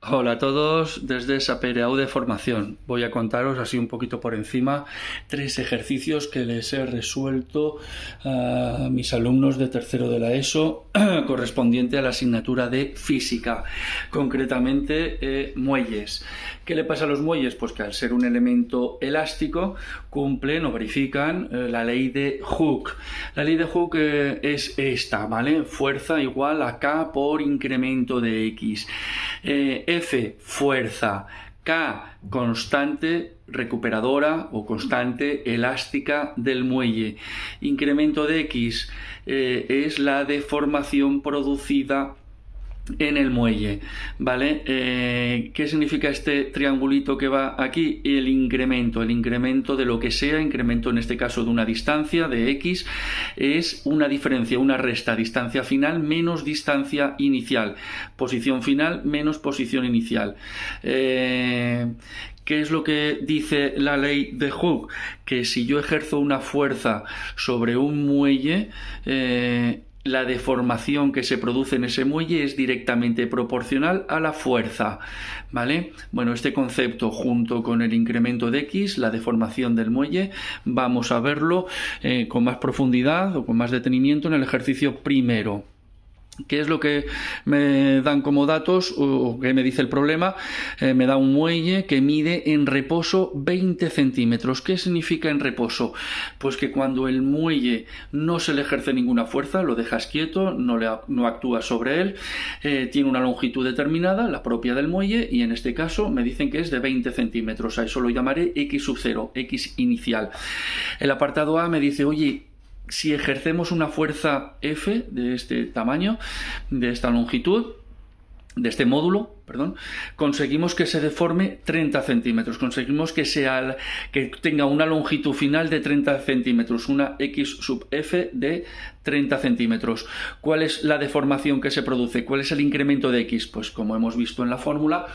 Hola a todos, desde Sapereau de Formación. Voy a contaros así un poquito por encima 3 ejercicios que les he resuelto a mis alumnos de tercero de la ESO correspondiente a la asignatura de física, concretamente muelles. ¿Qué le pasa a los muelles? Pues que al ser un elemento elástico cumplen o verifican la ley de Hooke. La ley de Hooke es esta, ¿vale? Fuerza igual a K por incremento de X. F, fuerza. K, constante recuperadora o constante elástica del muelle. Incremento de X es la deformación producida en el muelle, ¿vale? ¿Qué significa este triangulito que va aquí? El incremento de lo que sea, incremento en este caso de una distancia de X, es una diferencia, una resta, distancia final menos distancia inicial, posición final menos posición inicial. ¿Qué es lo que dice la ley de Hooke? Que si yo ejerzo una fuerza sobre un muelle, la deformación que se produce en ese muelle es directamente proporcional a la fuerza, ¿vale? Bueno, este concepto junto con el incremento de X, la deformación del muelle, vamos a verlo con más profundidad o con más detenimiento en el ejercicio primero. ¿Qué es lo que me dan como datos o qué me dice el problema? Me da un muelle que mide en reposo 20 centímetros. ¿Qué significa en reposo? Pues que cuando el muelle no se le ejerce ninguna fuerza, lo dejas quieto, no actúa sobre él, tiene una longitud determinada, la propia del muelle, y en este caso me dicen que es de 20 centímetros. A eso lo llamaré X sub 0, X inicial. El apartado A me dice, oye, si ejercemos una fuerza F de este tamaño, de esta longitud, de este módulo, perdón, conseguimos que se deforme 30 centímetros, conseguimos que tenga una longitud final de 30 centímetros, una X sub F de 30 centímetros. ¿Cuál es la deformación que se produce? ¿Cuál es el incremento de X? Pues como hemos visto en la fórmula,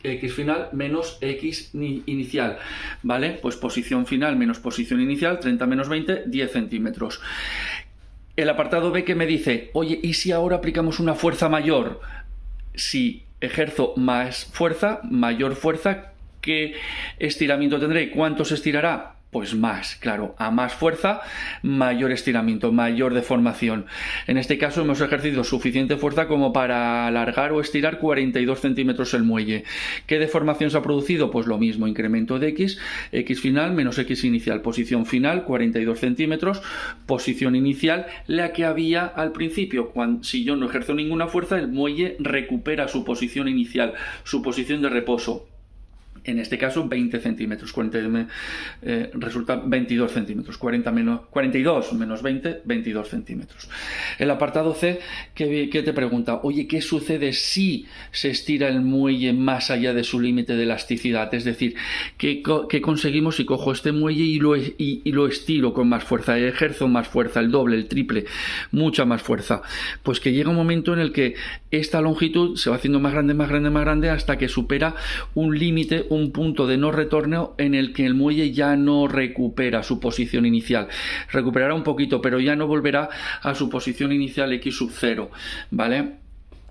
X final menos X inicial, ¿vale? Pues posición final menos posición inicial, 30 menos 20, 10 centímetros. El apartado B que me dice, oye, ¿y si ahora aplicamos una fuerza mayor? Si ejerzo más fuerza, mayor fuerza, ¿qué estiramiento tendré? ¿Cuánto se estirará? Pues más, claro, a más fuerza, mayor estiramiento, mayor deformación. En este caso hemos ejercido suficiente fuerza como para alargar o estirar 42 centímetros el muelle. ¿Qué deformación se ha producido? Pues lo mismo, incremento de X, X final menos X inicial. Posición final, 42 centímetros. Posición inicial, la que había al principio. Si yo no ejerzo ninguna fuerza, el muelle recupera su posición inicial, su posición de reposo. En este caso 20 centímetros, resulta 22 centímetros, 42 menos 20, 22 centímetros. El apartado C que te pregunta, oye, ¿qué sucede si se estira el muelle más allá de su límite de elasticidad? Es decir, ¿qué conseguimos si cojo este muelle y lo estiro con más fuerza, ejerzo más fuerza, el doble, el triple, mucha más fuerza? Pues que llega un momento en el que esta longitud se va haciendo más grande, más grande, más grande hasta que supera un límite, un punto de no retorno en el que el muelle ya no recupera su posición inicial. Recuperará un poquito, pero ya no volverá a su posición inicial X sub 0, ¿vale?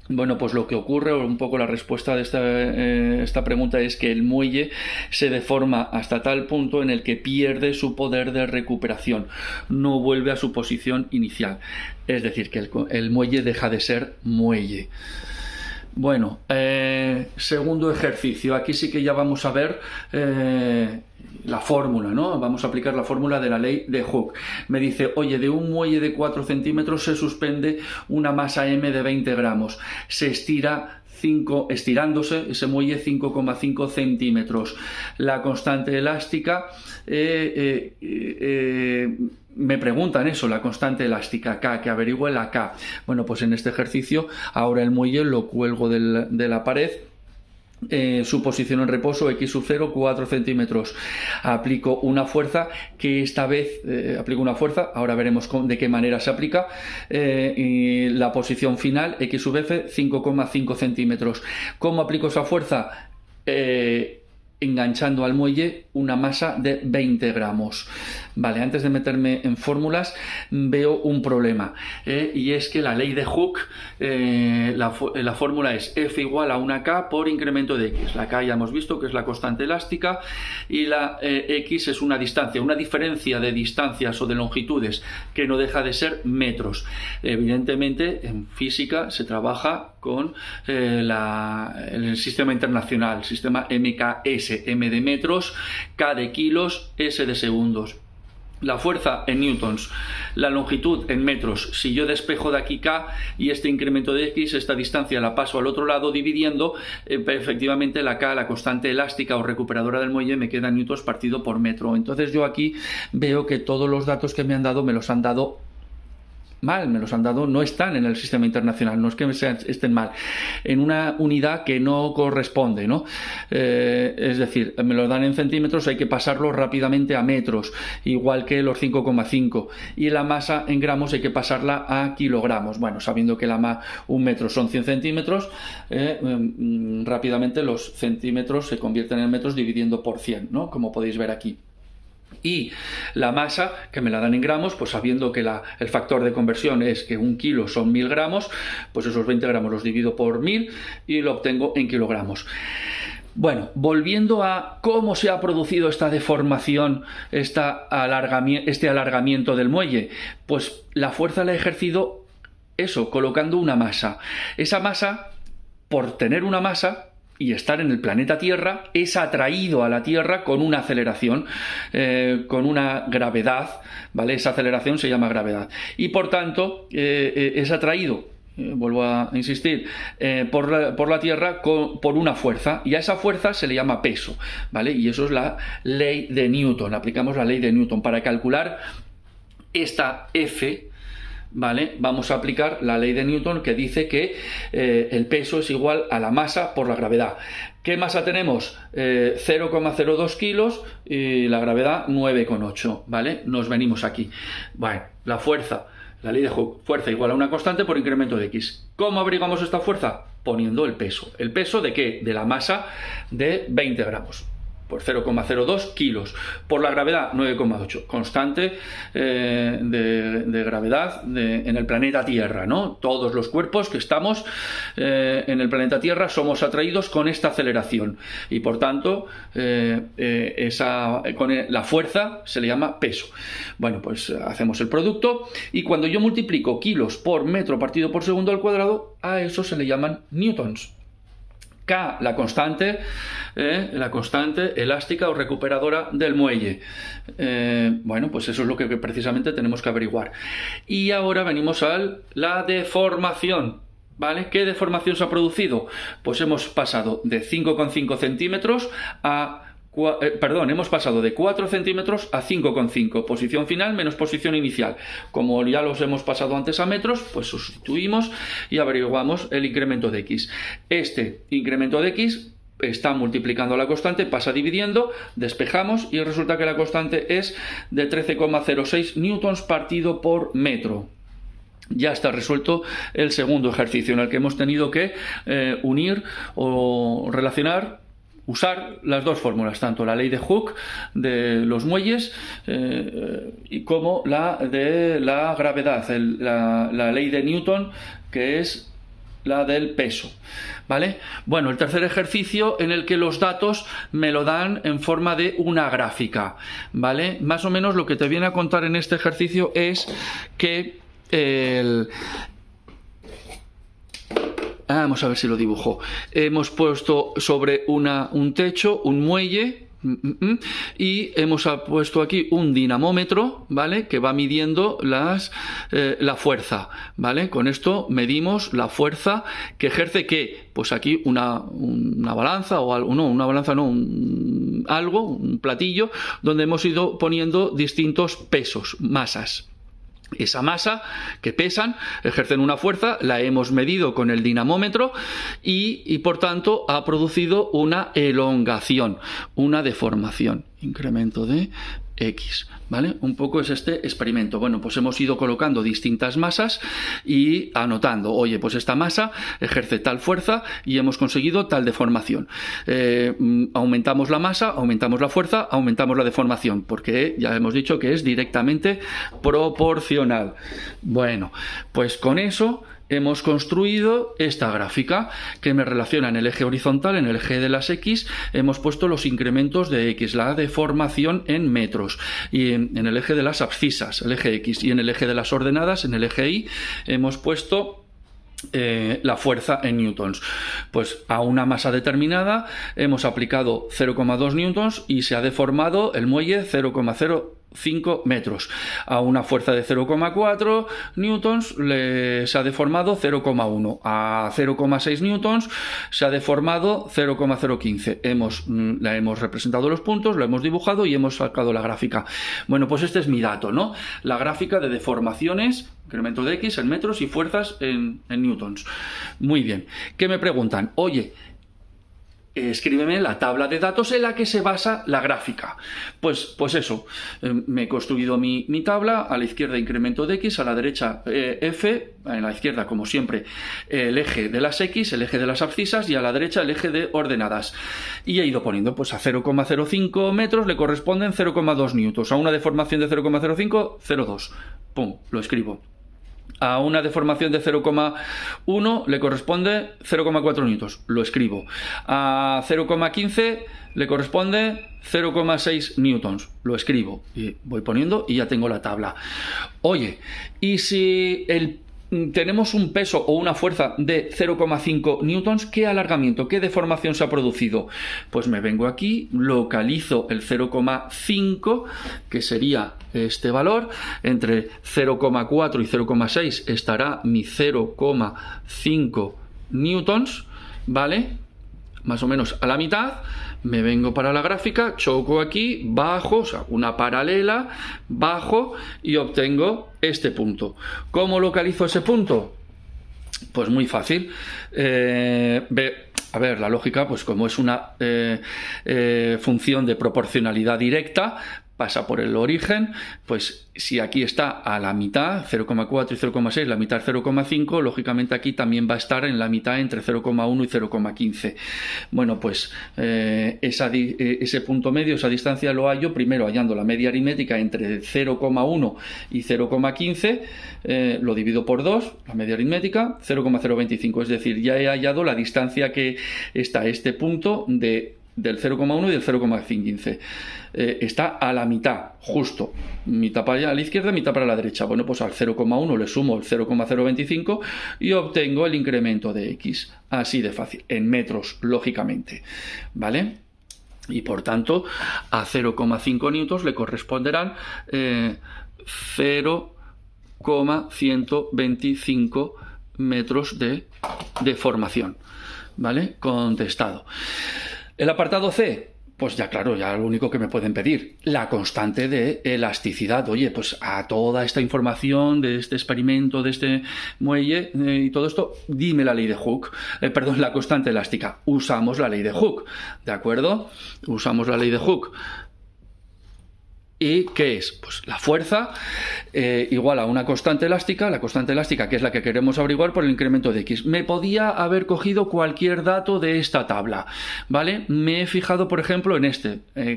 Bueno, pues lo que ocurre, o un poco la respuesta de esta pregunta es que el muelle se deforma hasta tal punto en el que pierde su poder de recuperación, no vuelve a su posición inicial. Es decir, que el muelle deja de ser muelle. Bueno, segundo ejercicio. Aquí sí que ya vamos a ver la fórmula, ¿no? Vamos a aplicar la fórmula de la ley de Hooke. Me dice, oye, de un muelle de 4 centímetros se suspende una masa M de 20 gramos. Se estira estirándose ese muelle 5,5 centímetros. La constante elástica, me preguntan eso, la constante elástica K, que averigüe la K. Bueno, pues en este ejercicio ahora el muelle lo cuelgo de la pared. Su posición en reposo X sub 0, 4 centímetros. Aplico una fuerza que esta vez ahora veremos de qué manera se aplica, y la posición final X sub F, 5,5 centímetros. ¿Cómo aplico esa fuerza? enganchando al muelle una masa de 20 gramos. Vale, antes de meterme en fórmulas, veo un problema, y es que la ley de Hooke, la fórmula es F igual a 1K por incremento de X. La K ya hemos visto que es la constante elástica, y la X es una distancia, una diferencia de distancias o de longitudes que no deja de ser metros. Evidentemente, en física se trabaja con el sistema internacional, el sistema MKS, M de metros, K de kilos, S de segundos. La fuerza en newtons, la longitud en metros. Si yo despejo de aquí K y este incremento de X, esta distancia la paso al otro lado dividiendo, efectivamente la K, la constante elástica o recuperadora del muelle, me queda en newtons partido por metro. Entonces yo aquí veo que todos los datos que me han dado mal, me los han dado, no están en el sistema internacional, no es que estén mal, en una unidad que no corresponde, ¿no? Es decir, me lo dan en centímetros, hay que pasarlo rápidamente a metros, igual que los 5,5, y la masa en gramos hay que pasarla a kilogramos. Bueno, sabiendo que un metro son 100 centímetros, rápidamente los centímetros se convierten en metros dividiendo por 100, ¿no? Como podéis ver aquí. Y la masa, que me la dan en gramos, pues sabiendo que el factor de conversión es que 1 kilo son 1000 gramos, pues esos 20 gramos los divido por 1000 y lo obtengo en kilogramos. Bueno, volviendo a cómo se ha producido esta deformación, este alargamiento del muelle, pues la fuerza la he ejercido colocando una masa. Esa masa, por tener una masa y estar en el planeta Tierra, es atraído a la Tierra con una aceleración, con una gravedad, ¿vale? Esa aceleración se llama gravedad. Y por tanto, es atraído, vuelvo a insistir, por la Tierra por una fuerza, y a esa fuerza se le llama peso, ¿vale? Y eso es la ley de Newton. Aplicamos la ley de Newton para calcular esta F. ¿Vale? Vamos a aplicar la ley de Newton, que dice que el peso es igual a la masa por la gravedad. ¿Qué masa tenemos? 0,02 kilos y la gravedad 9,8. ¿Vale? Nos venimos aquí. Bueno, la fuerza, la ley de Hooke, fuerza igual a una constante por incremento de X. ¿Cómo averiguamos esta fuerza? Poniendo el peso. ¿El peso de qué? De la masa de 20 gramos. Por 0,02 kilos, por la gravedad 9,8, constante de gravedad en el planeta Tierra, ¿no? Todos los cuerpos que estamos en el planeta Tierra somos atraídos con esta aceleración, y por tanto la fuerza se le llama peso. Bueno, pues hacemos el producto, y cuando yo multiplico kilos por metro partido por segundo al cuadrado, a eso se le llaman newtons. K, la constante elástica o recuperadora del muelle. Bueno, pues eso es lo que precisamente tenemos que averiguar. Y ahora venimos a la deformación. ¿Vale? ¿Qué deformación se ha producido? Pues hemos pasado de 5,5 centímetros hemos pasado de 4 centímetros a 5,5, posición final menos posición inicial. Como ya los hemos pasado antes a metros, pues sustituimos y averiguamos el incremento de X. Este incremento de X está multiplicando la constante, pasa dividiendo, despejamos y resulta que la constante es de 13,06 newtons partido por metro. Ya está resuelto el segundo ejercicio, en el que hemos tenido que unir o usar las dos fórmulas, tanto la ley de Hooke de los muelles y como la de la gravedad, la ley de Newton, que es la del peso, ¿vale? Bueno, el tercer ejercicio, en el que los datos me lo dan en forma de una gráfica, ¿vale? Más o menos lo que te viene a contar en este ejercicio es que vamos a ver si lo dibujo. Hemos puesto sobre un techo, un muelle, y hemos puesto aquí un dinamómetro, ¿vale? Que va midiendo la fuerza, ¿vale? Con esto medimos la fuerza que ejerce, ¿qué? Pues aquí una balanza o algo, no, una balanza no, un platillo donde hemos ido poniendo distintos pesos, masas. Esa masa que pesan, ejercen una fuerza, la hemos medido con el dinamómetro y por tanto ha producido una elongación, una deformación. Incremento de X, ¿vale? Un poco es este experimento. Bueno, pues hemos ido colocando distintas masas y anotando, oye, pues esta masa ejerce tal fuerza y hemos conseguido tal deformación. Aumentamos la masa, aumentamos la fuerza, aumentamos la deformación, porque ya hemos dicho que es directamente proporcional. Bueno, pues con eso hemos construido esta gráfica que me relaciona en el eje horizontal, en el eje de las X, hemos puesto los incrementos de X, la deformación en metros, y en el eje de las abscisas, el eje X, y en el eje de las ordenadas, en el eje Y, hemos puesto la fuerza en newtons. Pues a una masa determinada hemos aplicado 0,2 newtons y se ha deformado el muelle 0,05 metros. A una fuerza de 0,4 newtons se ha deformado 0,1. A 0,6 newtons se ha deformado 0,015. La hemos representado los puntos, lo hemos dibujado y hemos sacado la gráfica. Bueno, pues este es mi dato, ¿no? La gráfica de deformaciones, incremento de X en metros y fuerzas en newtons. Muy bien. ¿Qué me preguntan? Oye, escríbeme la tabla de datos en la que se basa la gráfica. Pues eso, me he construido mi tabla, a la izquierda incremento de X, a la derecha F, en la izquierda como siempre el eje de las X, el eje de las abscisas y a la derecha el eje de ordenadas. Y he ido poniendo, pues a 0,05 metros le corresponden 0,2 newtons, a una deformación de 0,05, 0,2. Pum, lo escribo. A una deformación de 0,1 le corresponde 0,4 newtons, lo escribo. A 0,15 le corresponde 0,6 newtons, lo escribo. Y voy poniendo y ya tengo la tabla. Oye, ¿y si tenemos un peso o una fuerza de 0,5 newtons, ¿qué alargamiento, qué deformación se ha producido? Pues me vengo aquí, localizo el 0,5, que sería este valor, entre 0,4 y 0,6 estará mi 0,5 newtons, ¿vale? Más o menos a la mitad. Me vengo para la gráfica, choco aquí, bajo, o sea, una paralela, bajo y obtengo este punto. ¿Cómo localizo ese punto? Pues muy fácil. A ver, la lógica, pues como es una función de proporcionalidad directa, pasa por el origen, pues si aquí está a la mitad, 0,4 y 0,6, la mitad 0,5, lógicamente aquí también va a estar en la mitad entre 0,1 y 0,15. Bueno, pues ese punto medio, esa distancia lo hallo primero hallando la media aritmética entre 0,1 y 0,15, lo divido por 2, la media aritmética, 0,025, es decir, ya he hallado la distancia que está este punto del 0,1 y del 0,15. Está a la mitad, justo, mitad para la izquierda, mitad para la derecha. Bueno, pues al 0,1 le sumo el 0,025 y obtengo el incremento de X. Así de fácil, en metros, lógicamente, ¿vale? Y por tanto, a 0,5 newtons le corresponderán 0,125 metros de deformación, ¿vale? Contestado. El apartado C, pues ya claro, ya lo único que me pueden pedir, la constante de elasticidad. Oye, pues a toda esta información de este experimento, de este muelle y todo esto, dime la ley de Hooke, perdón, la constante elástica. Usamos la ley de Hooke, ¿de acuerdo? Usamos la ley de Hooke. ¿Y qué es? Pues la fuerza igual a una constante elástica, la constante elástica que es la que queremos averiguar por el incremento de X. Me podía haber cogido cualquier dato de esta tabla, ¿vale? Me he fijado, por ejemplo, en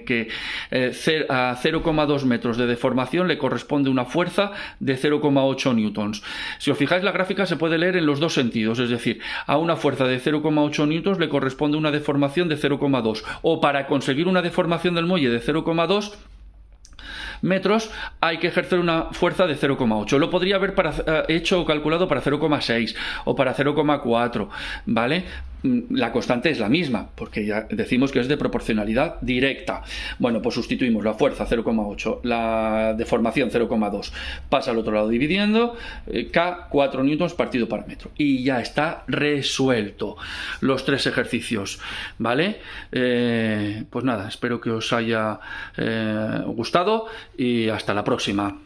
que a 0,2 metros de deformación le corresponde una fuerza de 0,8 newtons. Si os fijáis, la gráfica se puede leer en los dos sentidos, es decir, a una fuerza de 0,8 newtons le corresponde una deformación de 0,2, o para conseguir una deformación del muelle de 0,2 metros hay que ejercer una fuerza de 0,8. Lo podría haber hecho o calculado para 0,6 o para 0,4, ¿vale? La constante es la misma, porque ya decimos que es de proporcionalidad directa. Bueno, pues sustituimos la fuerza 0,8, la deformación 0,2. Pasa al otro lado dividiendo, K, 4 newtons partido para metro. Y ya está resuelto los 3 ejercicios, ¿vale? Pues nada, espero que os haya gustado y hasta la próxima.